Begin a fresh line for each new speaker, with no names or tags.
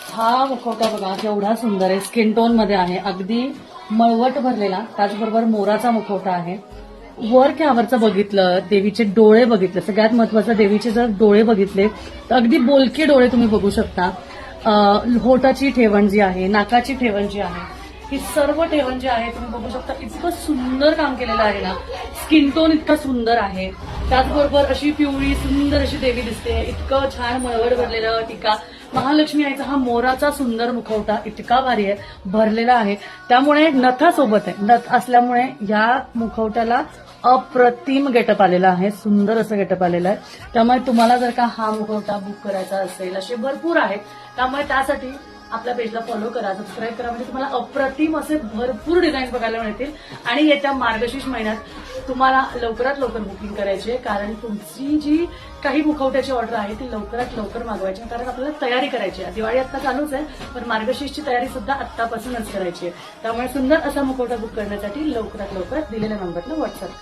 हा मुखवटा बघा केवढा सुंदर आहे, स्किन टोन मध्ये आहे, अगदी मळवट भरलेला. त्याचबरोबर मोराचा मुखवटा आहे. वर कॅवरचं बघितलं, देवीचे डोळे बघितले, सगळ्यात महत्वाचं देवीचे जर डोळे बघितले तर अगदी बोलके डोळे तुम्ही बघू शकता. होटाची ठेवण जी आहे, नाकाची ठेवण जी आहे, ही सर्व ठेवण जी आहे तुम्ही बघू शकता. इतकं सुंदर काम केलेलं आहे ना, स्किन टोन इतका सुंदर आहे. त्याचबरोबर अशी पिवळी सुंदर अशी देवी दिसते, इतकं छान मळवट भरलेलं टीका. महालक्ष्मी आईचा हा मोराचा सुंदर मुखवटा इतका भारी आहे, भरलेला आहे. त्यामुळे नथासोबत आहे, नथ असल्यामुळे या मुखवट्याला अप्रतिम गेटअप आलेला आहे, सुंदर असं गेटअप आलेलं आहे. त्यामुळे तुम्हाला जर का हा मुखवटा बुक करायचा असेल, असे भरपूर आहेत. त्यामुळे त्यासाठी आपल्या पेजला फॉलो करा, सबस्क्राईब करा, म्हणजे तुम्हाला अप्रतिम असे भरपूर डिझाईन बघायला मिळतील. आणि येत्या मार्गशीर्ष महिन्यात तुम्हाला लवकरात लवकर बुकिंग करायची आहे, कारण तुमची जी काही मुखवट्याची ऑर्डर आहे ती लवकरात लवकर मागवायची आहे, कारण आपल्याला तयारी करायची आहे. दिवाळी आता चालूच आहे, पण मार्गशीर्षची तयारी सुद्धा आत्तापासूनच करायची आहे. त्यामुळे सुंदर असा मुखवटा बुक करण्यासाठी लवकरात लवकर दिलेल्या नंबरला व्हॉट्सअप करा.